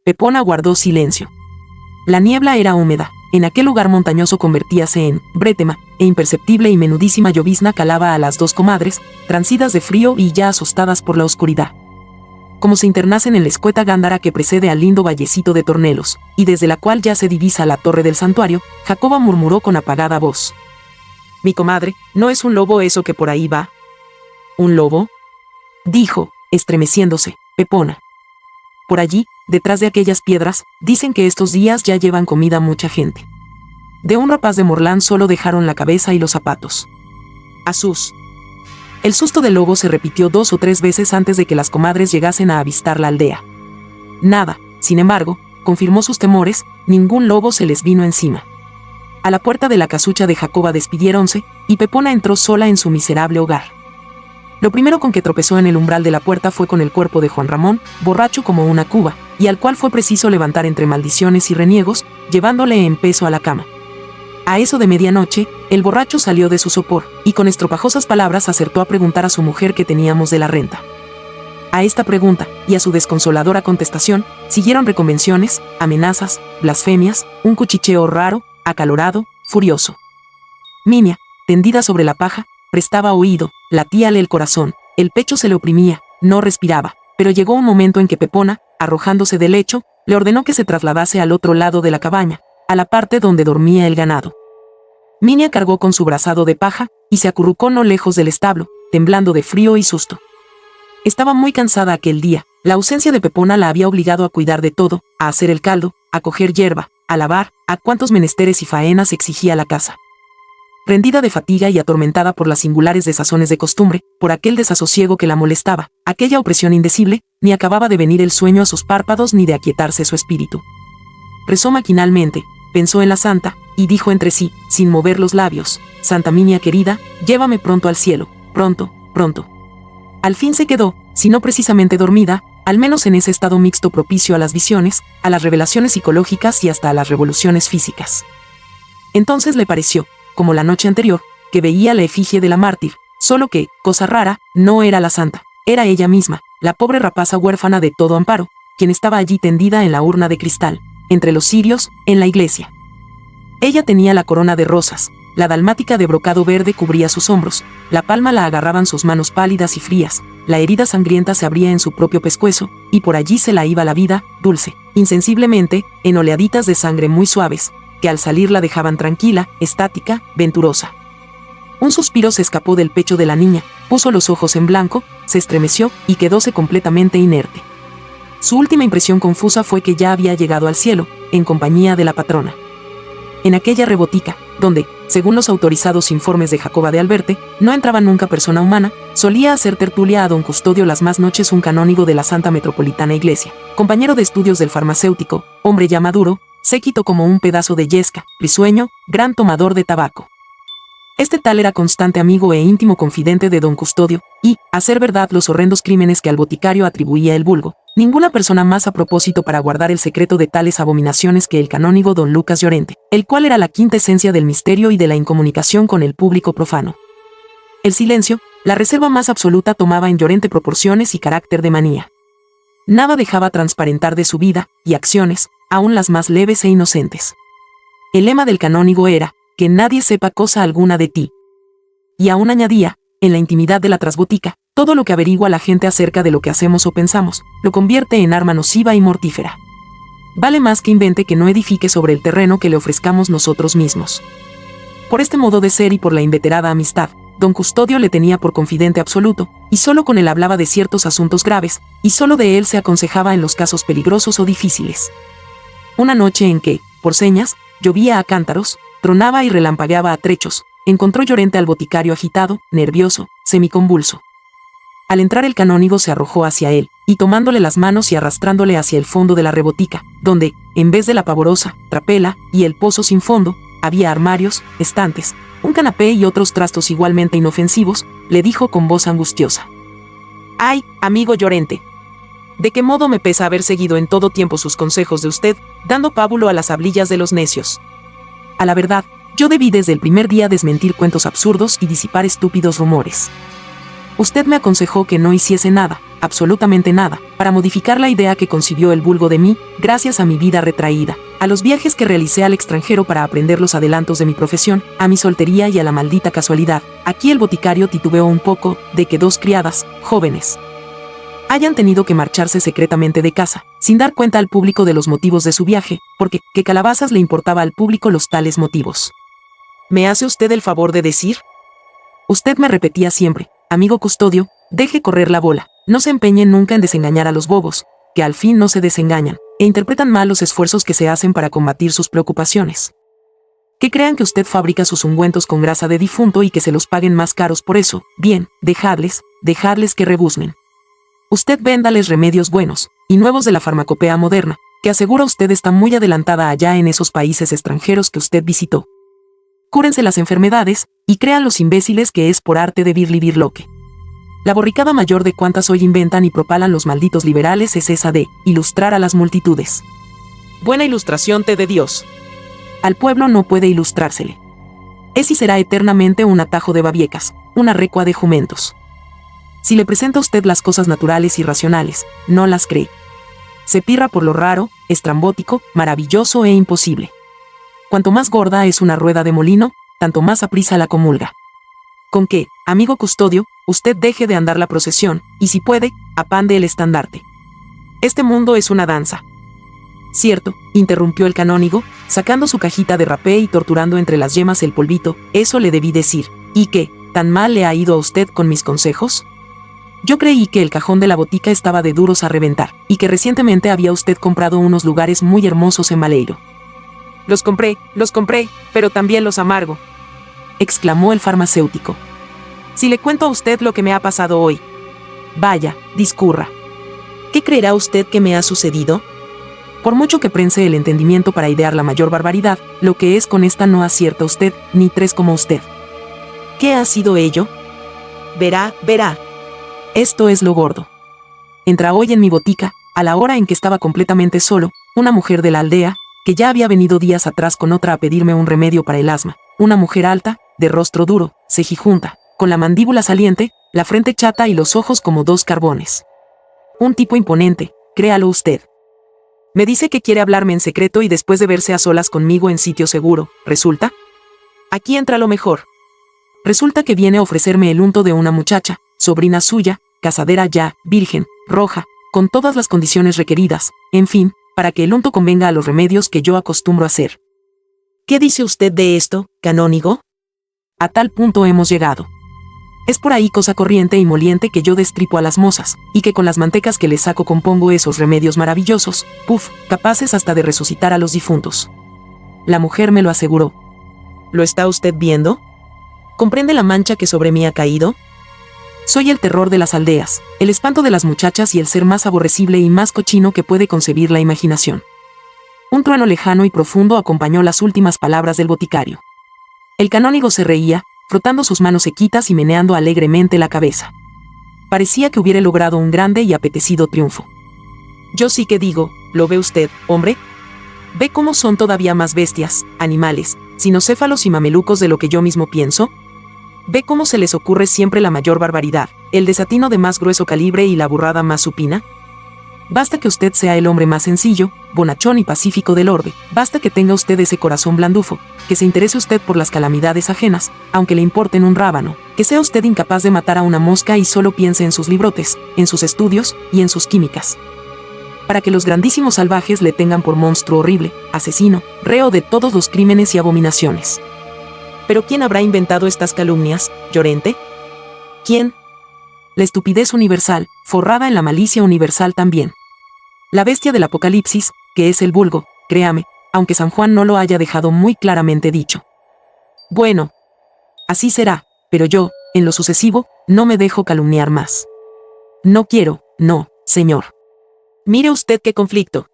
Pepona guardó silencio. La niebla era húmeda, en aquel lugar montañoso convertíase en brétema, e imperceptible y menudísima llovizna calaba a las 2 comadres, transidas de frío y ya asustadas por la oscuridad. Como se internasen en la escueta gándara que precede al lindo vallecito de Tornelos, y desde la cual ya se divisa la torre del santuario, Jacoba murmuró con apagada voz. Mi comadre, ¿no es un lobo eso que por ahí va? ¿Un lobo? Dijo, estremeciéndose, Pepona. Por allí, detrás de aquellas piedras, dicen que estos días ya llevan comida mucha gente. De un rapaz de Morlán solo dejaron la cabeza y los zapatos. Asus. El susto del lobo se repitió 2 o 3 veces antes de que las comadres llegasen a avistar la aldea. Nada, sin embargo, confirmó sus temores, ningún lobo se les vino encima. A la puerta de la casucha de Jacoba despidiéronse, y Pepona entró sola en su miserable hogar. Lo primero con que tropezó en el umbral de la puerta fue con el cuerpo de Juan Ramón, borracho como una cuba, y al cual fue preciso levantar entre maldiciones y reniegos, llevándole en peso a la cama. A eso de medianoche, el borracho salió de su sopor, y con estropajosas palabras acertó a preguntar a su mujer qué teníamos de la renta. A esta pregunta, y a su desconsoladora contestación, siguieron reconvenciones, amenazas, blasfemias, un cuchicheo raro, acalorado, furioso. Minia, tendida sobre la paja, prestaba oído, latíale el corazón, el pecho se le oprimía, no respiraba, pero llegó un momento en que Pepona, arrojándose del lecho, le ordenó que se trasladase al otro lado de la cabaña, a la parte donde dormía el ganado. Minia cargó con su brazado de paja, y se acurrucó no lejos del establo, temblando de frío y susto. Estaba muy cansada aquel día, la ausencia de Pepona la había obligado a cuidar de todo, a hacer el caldo, a coger hierba, a lavar, a cuantos menesteres y faenas exigía la casa. Rendida de fatiga y atormentada por las singulares desazones de costumbre, por aquel desasosiego que la molestaba, aquella opresión indecible, ni acababa de venir el sueño a sus párpados ni de aquietarse su espíritu. Rezó maquinalmente, pensó en la santa, y dijo entre sí, sin mover los labios, Santa Minia querida, llévame pronto al cielo, pronto, pronto. Al fin se quedó, si no precisamente dormida, al menos en ese estado mixto propicio a las visiones, a las revelaciones psicológicas y hasta a las revoluciones físicas. Entonces le pareció, como la noche anterior, que veía la efigie de la mártir, solo que, cosa rara, no era la santa, era ella misma, la pobre rapaza huérfana de todo amparo, quien estaba allí tendida en la urna de cristal, entre los cirios, en la iglesia. Ella tenía la corona de rosas, la dalmática de brocado verde cubría sus hombros, la palma la agarraban sus manos pálidas y frías, la herida sangrienta se abría en su propio pescuezo, y por allí se la iba la vida, dulce, insensiblemente, en oleaditas de sangre muy suaves, que al salir la dejaban tranquila, estática, venturosa. Un suspiro se escapó del pecho de la niña, puso los ojos en blanco, se estremeció y quedóse completamente inerte. Su última impresión confusa fue que ya había llegado al cielo, en compañía de la patrona. en aquella rebotica, donde, según los autorizados informes de Jacoba de Alberte, no entraba nunca persona humana, solía hacer tertulia a don Custodio las más noches un canónigo de la Santa Metropolitana Iglesia, compañero de estudios del farmacéutico, hombre ya maduro, séquito como un pedazo de yesca, risueño, gran tomador de tabaco. Este tal era constante amigo e íntimo confidente de don Custodio, y, a ser verdad los horrendos crímenes que al boticario atribuía el vulgo, ninguna persona más a propósito para guardar el secreto de tales abominaciones que el canónigo don Lucas Llorente, el cual era la quinta esencia del misterio y de la incomunicación con el público profano. El silencio, la reserva más absoluta, tomaba en Llorente proporciones y carácter de manía. Nada dejaba transparentar de su vida y acciones, aun las más leves e inocentes. El lema del canónigo era, que nadie sepa cosa alguna de ti. Y aún añadía, en la intimidad de la trasbotica, todo lo que averigua la gente acerca de lo que hacemos o pensamos, lo convierte en arma nociva y mortífera. Vale más que invente que no edifique sobre el terreno que le ofrezcamos nosotros mismos. Por este modo de ser y por la inveterada amistad, don Custodio le tenía por confidente absoluto, y solo con él hablaba de ciertos asuntos graves, y solo de él se aconsejaba en los casos peligrosos o difíciles. Una noche en que, por señas, llovía a cántaros, tronaba y relampagueaba a trechos, encontró Llorente al boticario agitado, nervioso, semiconvulso. Al entrar el canónigo se arrojó hacia él, y tomándole las manos y arrastrándole hacia el fondo de la rebotica, donde, en vez de la pavorosa trapela y el pozo sin fondo, había armarios, estantes, un canapé y otros trastos igualmente inofensivos, le dijo con voz angustiosa: «Ay, amigo Llorente, ¿de qué modo me pesa haber seguido en todo tiempo sus consejos de usted, dando pábulo a las hablillas de los necios? A la verdad, yo debí desde el primer día desmentir cuentos absurdos y disipar estúpidos rumores. Usted me aconsejó que no hiciese nada, absolutamente nada, para modificar la idea que concibió el vulgo de mí, gracias a mi vida retraída, a los viajes que realicé al extranjero para aprender los adelantos de mi profesión, a mi soltería y a la maldita casualidad. Aquí el boticario titubeó un poco, de que dos criadas, jóvenes, hayan tenido que marcharse secretamente de casa, sin dar cuenta al público de los motivos de su viaje, porque, ¿qué calabazas le importaba al público los tales motivos? ¿Me hace usted el favor de decir? Usted me repetía siempre: amigo Custodio, deje correr la bola, no se empeñe nunca en desengañar a los bobos, que al fin no se desengañan, e interpretan mal los esfuerzos que se hacen para combatir sus preocupaciones. Que crean que usted fabrica sus ungüentos con grasa de difunto y que se los paguen más caros por eso. Bien, dejadles que rebuznen. Usted véndales remedios buenos y nuevos de la farmacopea moderna, que asegura usted está muy adelantada allá en esos países extranjeros que usted visitó. Cúrense las enfermedades, y crean los imbéciles que es por arte de birlibirloque. La borricada mayor de cuantas hoy inventan y propalan los malditos liberales es esa de ilustrar a las multitudes. Buena ilustración te dé Dios. Al pueblo no puede ilustrársele. Es y será eternamente un atajo de babiecas, una recua de jumentos. Si le presenta a usted las cosas naturales y racionales, no las cree. Se pirra por lo raro, estrambótico, maravilloso e imposible. Cuanto más gorda es una rueda de molino, tanto más aprisa la comulga. Con que, amigo Custodio, usted deje de andar la procesión, y si puede, apande el estandarte. Este mundo es una danza. Cierto, interrumpió el canónigo, sacando su cajita de rapé y torturando entre las yemas el polvito, eso le debí decir. ¿Y qué, tan mal le ha ido a usted con mis consejos? Yo creí que el cajón de la botica estaba de duros a reventar, y que recientemente había usted comprado unos lugares muy hermosos en Maleiro. Los compré, pero también los amargo, exclamó el farmacéutico. Si le cuento a usted lo que me ha pasado hoy. Vaya, discurra. ¿Qué creerá usted que me ha sucedido? Por mucho que prense el entendimiento para idear la mayor barbaridad, lo que es con esta no acierta usted, ni tres como usted. ¿Qué ha sido ello? Verá. Esto es lo gordo. Entra hoy en mi botica, a la hora en que estaba completamente solo, una mujer de la aldea, que ya había venido días atrás con otra a pedirme un remedio para el asma, una mujer alta, de rostro duro, cejijunta, con la mandíbula saliente, la frente chata y los ojos como dos carbones. Un tipo imponente, créalo usted. Me dice que quiere hablarme en secreto y después de verse a solas conmigo en sitio seguro, ¿resulta? Aquí entra lo mejor. Resulta que viene a ofrecerme el unto de una muchacha, sobrina suya, casadera ya, virgen, roja, con todas las condiciones requeridas, en fin, para que el unto convenga a los remedios que yo acostumbro hacer. ¿Qué dice usted de esto, canónigo? A tal punto hemos llegado. Es por ahí cosa corriente y moliente que yo destripo a las mozas, y que con las mantecas que les saco compongo esos remedios maravillosos, capaces hasta de resucitar a los difuntos. la mujer me lo aseguró. ¿Lo está usted viendo? ¿Comprende la mancha que sobre mí ha caído? Soy el terror de las aldeas, el espanto de las muchachas y el ser más aborrecible y más cochino que puede concebir la imaginación. Un trueno lejano y profundo acompañó las últimas palabras del boticario. El canónigo se reía, frotando sus manos sequitas y meneando alegremente la cabeza. Parecía que hubiera logrado un grande y apetecido triunfo. Yo sí que digo, ¿lo ve usted, hombre? ¿Ve cómo son todavía más bestias, animales, cinocéfalos y mamelucos de lo que yo mismo pienso? ¿Ve cómo se les ocurre siempre la mayor barbaridad, el desatino de más grueso calibre y la burrada más supina? Basta que usted sea el hombre más sencillo, bonachón y pacífico del orbe, basta que tenga usted ese corazón blandufo, que se interese usted por las calamidades ajenas, aunque le importen un rábano, que sea usted incapaz de matar a una mosca y solo piense en sus librotes, en sus estudios y en sus químicas. Para que los grandísimos salvajes le tengan por monstruo horrible, asesino, reo de todos los crímenes y abominaciones. ¿Pero quién habrá inventado estas calumnias, Llorente? ¿Quién? La estupidez universal, forrada en la malicia universal también. La bestia del Apocalipsis, que es el vulgo, créame, aunque San Juan no lo haya dejado muy claramente dicho. Bueno, así será, pero yo, en lo sucesivo, no me dejo calumniar más. No quiero, no, señor. Mire usted qué conflicto.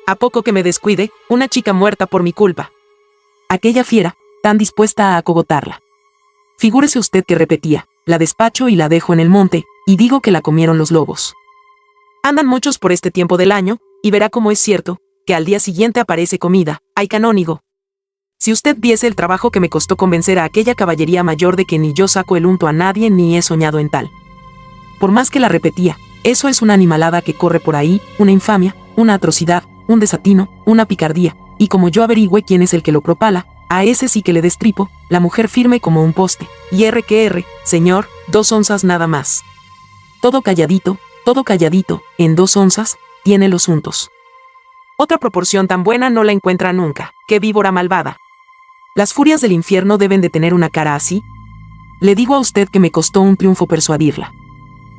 A poco que me descuide, una chica muerta por mi culpa. Aquella fiera, tan dispuesta a acogotarla. Figúrese usted que repetía, la despacho y la dejo en el monte, y digo que la comieron los lobos. Andan muchos por este tiempo del año, y verá cómo es cierto, que al día siguiente aparece comida, ay canónigo. Si usted viese el trabajo que me costó convencer a aquella caballería mayor de que ni yo saco el unto a nadie ni he soñado en tal. Por más que la repetía, eso es una animalada que corre por ahí, una infamia, una atrocidad, un desatino, una picardía, y como yo averigüe quién es el que lo propala, a ese sí que le destripo, la mujer firme como un poste, y R que R, señor, 2 onzas nada más. Todo calladito, en 2 onzas, tiene los untos. Otra proporción tan buena no la encuentra nunca, qué víbora malvada. Las furias del infierno deben de tener una cara así. Le digo a usted que me costó un triunfo persuadirla.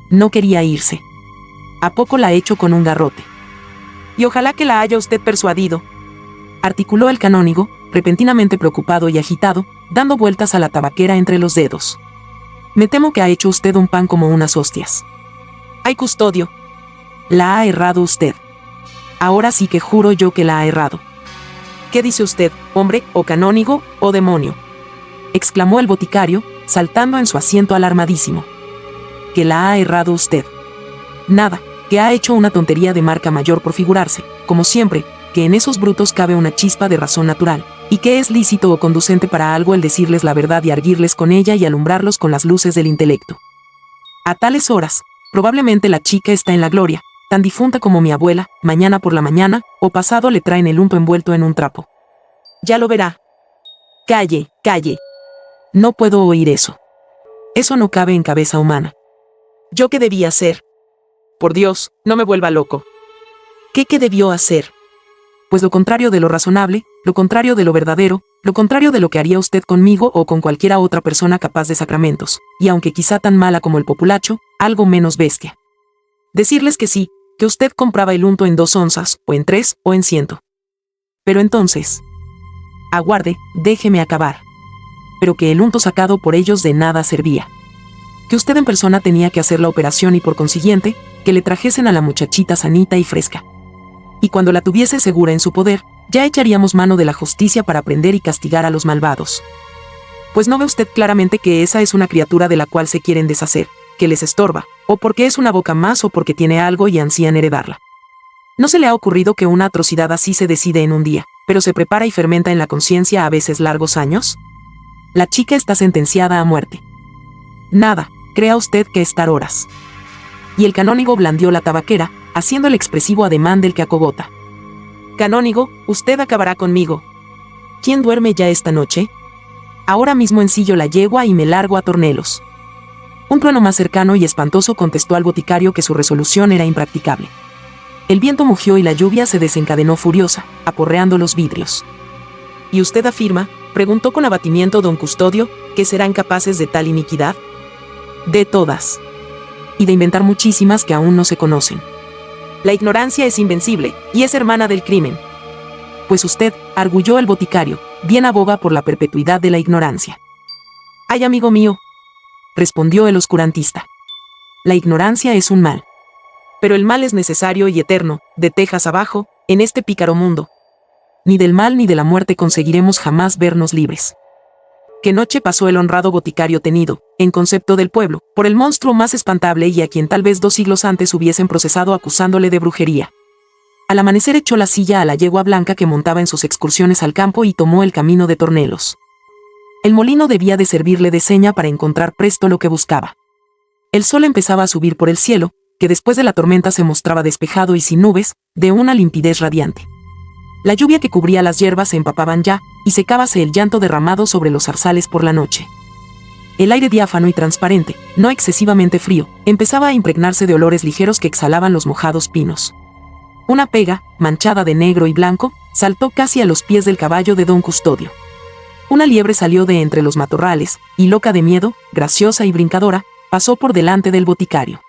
No quería irse. ¿A poco la hecho con un garrote? Y ojalá que la haya usted persuadido, articuló el canónigo, repentinamente preocupado y agitado, dando vueltas a la tabaquera entre los dedos. Me temo que ha hecho usted un pan como unas hostias. ¡Ay, custodio! La ha errado usted. Ahora sí que juro yo que la ha errado. ¿Qué dice usted, hombre, o canónigo, o demonio? Exclamó el boticario, saltando en su asiento alarmadísimo. Que la ha errado usted. Nada, que ha hecho una tontería de marca mayor por figurarse, como siempre, que en esos brutos cabe una chispa de razón natural, y que es lícito o conducente para algo el decirles la verdad y arguirles con ella y alumbrarlos con las luces del intelecto. A tales horas, probablemente la chica está en la gloria, tan difunta como mi abuela, mañana por la mañana, o pasado le traen el unto envuelto en un trapo. Ya lo verá. Calle, calle. No puedo oír eso. Eso no cabe en cabeza humana. ¿Yo qué debía hacer? Por Dios, no me vuelva loco. ¿Qué debió hacer? Pues lo contrario de lo razonable, lo contrario de lo verdadero, lo contrario de lo que haría usted conmigo o con cualquiera otra persona capaz de sacramentos, y aunque quizá tan mala como el populacho, algo menos bestia. Decirles que sí, que usted compraba el unto en 2 onzas, o en 3, o en 100. Pero entonces... Aguarde, déjeme acabar. Pero que el unto sacado por ellos de nada servía. Que usted en persona tenía que hacer la operación y por consiguiente, que le trajesen a la muchachita sanita y fresca. Y cuando la tuviese segura en su poder, ya echaríamos mano de la justicia para prender y castigar a los malvados. Pues no ve usted claramente que esa es una criatura de la cual se quieren deshacer, que les estorba, o porque es una boca más o porque tiene algo y ansían heredarla. ¿No se le ha ocurrido que una atrocidad así se decide en un día, pero se prepara y fermenta en la conciencia a veces largos años? La chica está sentenciada a muerte. Nada, crea usted que estar horas. Y el canónigo blandió la tabaquera, haciendo el expresivo ademán del que acogota. Canónigo, usted acabará conmigo. ¿Quién duerme ya esta noche? Ahora mismo ensillo la yegua y me largo a Tornelos. Un trueno más cercano y espantoso contestó al boticario que su resolución era impracticable. El viento mugió y la lluvia se desencadenó furiosa, aporreando los vidrios. ¿Y usted afirma, preguntó con abatimiento don Custodio, que serán capaces de tal iniquidad? De todas. Y de inventar muchísimas que aún no se conocen. La ignorancia es invencible, y es hermana del crimen. pues usted, arguyó el boticario, bien aboga por la perpetuidad de la ignorancia. Ay, amigo mío, respondió el oscurantista. La ignorancia es un mal. Pero el mal es necesario y eterno, de tejas abajo, en este pícaro mundo. Ni del mal ni de la muerte conseguiremos jamás vernos libres. Qué noche pasó el honrado boticario tenido, en concepto del pueblo, por el monstruo más espantable y a quien tal vez 2 siglos antes hubiesen procesado acusándole de brujería. Al amanecer echó la silla a la yegua blanca que montaba en sus excursiones al campo y tomó el camino de Tornelos. El molino debía de servirle de seña para encontrar presto lo que buscaba. El sol empezaba a subir por el cielo, que después de la tormenta se mostraba despejado y sin nubes, de una limpidez radiante. La lluvia que cubría las hierbas se empapaban ya, y secábase el llanto derramado sobre los zarzales por la noche. El aire diáfano y transparente, no excesivamente frío, empezaba a impregnarse de olores ligeros que exhalaban los mojados pinos. Una pega, manchada de negro y blanco, saltó casi a los pies del caballo de don Custodio. Una liebre salió de entre los matorrales, y loca de miedo, graciosa y brincadora, pasó por delante del boticario.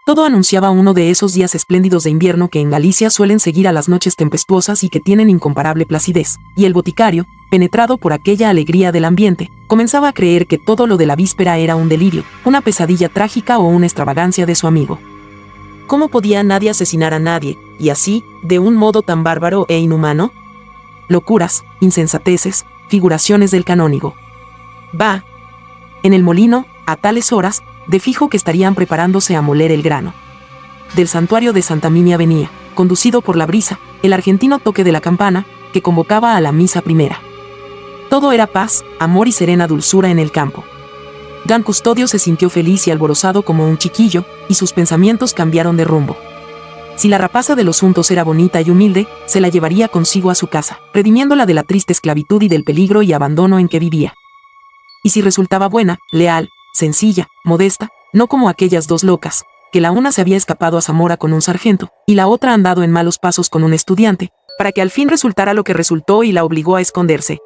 Todo anunciaba uno de esos días espléndidos de invierno que en Galicia suelen seguir a las noches tempestuosas y que tienen incomparable placidez, y el boticario, penetrado por aquella alegría del ambiente, comenzaba a creer que todo lo de la víspera era un delirio, una pesadilla trágica o una extravagancia de su amigo. ¿Cómo podía nadie asesinar a nadie, y así, de un modo tan bárbaro e inhumano? Locuras, insensateces, figuraciones del canónigo. Va. En el molino, a tales horas, de fijo que estarían preparándose a moler el grano. Del santuario de Santa Minia venía, conducido por la brisa, el argentino toque de la campana, que convocaba a la misa primera. Todo era paz, amor y serena dulzura en el campo. Don Custodio se sintió feliz y alborozado como un chiquillo, y sus pensamientos cambiaron de rumbo. Si la rapaza de los Untos era bonita y humilde, se la llevaría consigo a su casa, redimiéndola de la triste esclavitud y del peligro y abandono en que vivía. Y si resultaba buena, leal, sencilla, modesta, no como aquellas 2 locas, que la una se había escapado a Zamora con un sargento, y la otra andado en malos pasos con un estudiante, para que al fin resultara lo que resultó y la obligó a esconderse.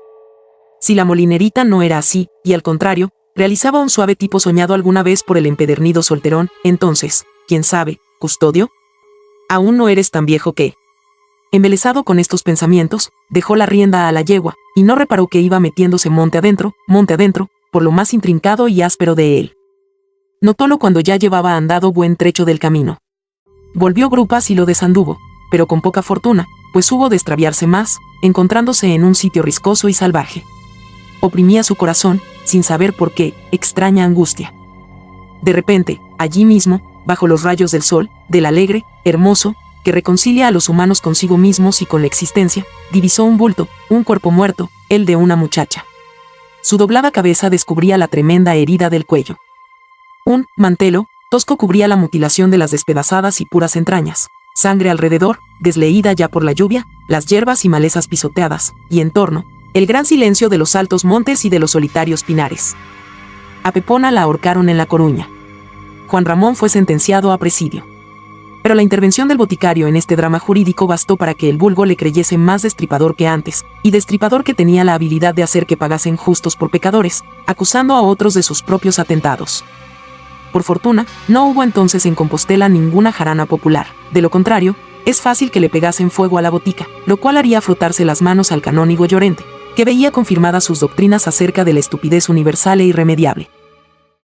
Si la molinerita no era así, y al contrario, realizaba un suave tipo soñado alguna vez por el empedernido solterón, entonces, ¿quién sabe, Custodio? Aún no eres tan viejo que... Embelesado con estos pensamientos, dejó la rienda a la yegua, y no reparó que iba metiéndose monte adentro, por lo más intrincado y áspero de él. Notólo cuando ya llevaba andado buen trecho del camino. Volvió grupas y lo desanduvo, pero con poca fortuna, pues hubo de extraviarse más, encontrándose en un sitio riscoso y salvaje. Oprimía su corazón, sin saber por qué, extraña angustia. De repente, allí mismo, bajo los rayos del sol, del alegre, hermoso, que reconcilia a los humanos consigo mismos y con la existencia, divisó un bulto, un cuerpo muerto, el de una muchacha. Su doblada cabeza descubría la tremenda herida del cuello. Un mantelo tosco cubría la mutilación de las despedazadas y puras entrañas. Sangre alrededor, desleída ya por la lluvia, las hierbas y malezas pisoteadas, y en torno, el gran silencio de los altos montes y de los solitarios pinares. A Pepona la ahorcaron en La Coruña. Juan Ramón fue sentenciado a presidio. Pero la intervención del boticario en este drama jurídico bastó para que el vulgo le creyese más destripador que antes, y destripador que tenía la habilidad de hacer que pagasen justos por pecadores, acusando a otros de sus propios atentados. Por fortuna, no hubo entonces en Compostela ninguna jarana popular, de lo contrario, es fácil que le pegasen fuego a la botica, lo cual haría frotarse las manos al canónigo Llorente, que veía confirmadas sus doctrinas acerca de la estupidez universal e irremediable.